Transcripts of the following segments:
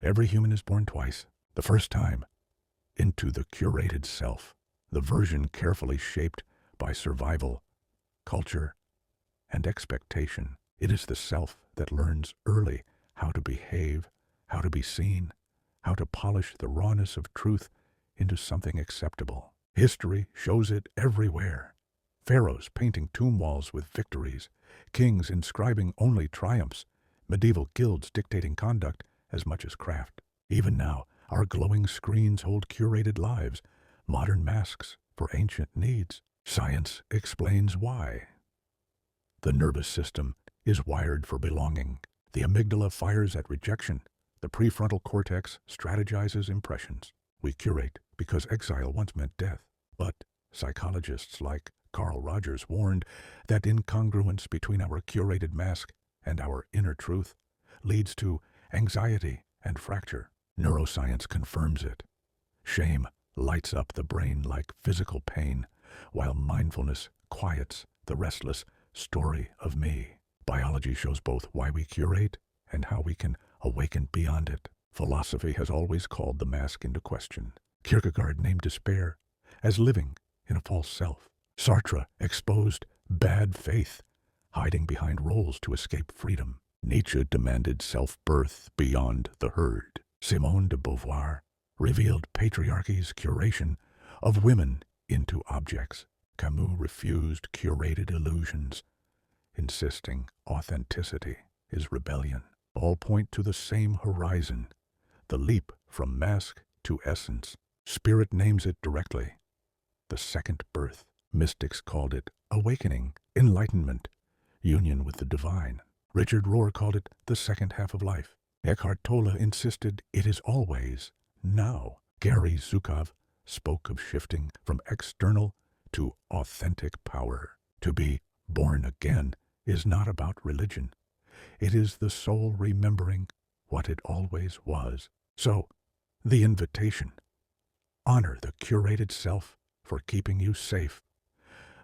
Every human is born twice. The first time, into the curated self, the version carefully shaped by survival, culture, and expectation. It is the self that learns early how to behave, how to be seen, how to polish the rawness of truth into something acceptable. History shows it everywhere. Pharaohs painting tomb walls with victories, kings inscribing only triumphs, medieval guilds dictating conduct as much as craft. Even now, our glowing screens hold curated lives, modern masks for ancient needs. Science explains why. The nervous system is wired for belonging. The amygdala fires at rejection. The prefrontal cortex strategizes impressions. We curate because exile once meant death. But psychologists like Carl Rogers warned that incongruence between our curated mask and our inner truth leads to anxiety and fracture. Neuroscience confirms it. Shame lights up the brain like physical pain, while mindfulness quiets the restless story of me. Biology shows both why we curate and how we can awaken beyond it. Philosophy has always called the mask into question. Kierkegaard named despair as living in a false self. Sartre exposed bad faith, hiding behind roles to escape freedom. Nietzsche demanded self-birth beyond the herd. Simone de Beauvoir revealed patriarchy's curation of women into objects. Camus refused curated illusions, insisting authenticity is rebellion. All point to the same horizon, the leap from mask to essence. Spirit names it directly, the second birth. Mystics called it awakening, enlightenment, union with the divine. Richard Rohr called it the second half of life. Eckhart Tolle insisted it is always now. Gary Zukov spoke of shifting from external to authentic power. To be born again is not about religion. It is the soul remembering what it always was. So, the invitation. Honor the curated self for keeping you safe,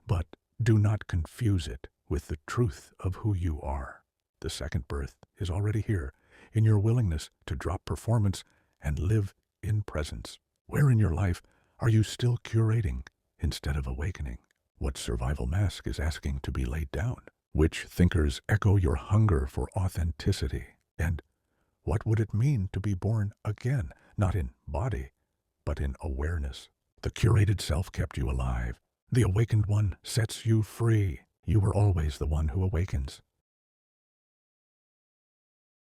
but do not confuse it with the truth of who you are. The second birth is already here in your willingness to drop performance and live in presence. Where in your life are you still curating instead of awakening? What survival mask is asking to be laid down? Which thinkers echo your hunger for authenticity? And what would it mean to be born again, not in body, but in awareness? The curated self kept you alive. The awakened one sets you free. You were always the one who awakens.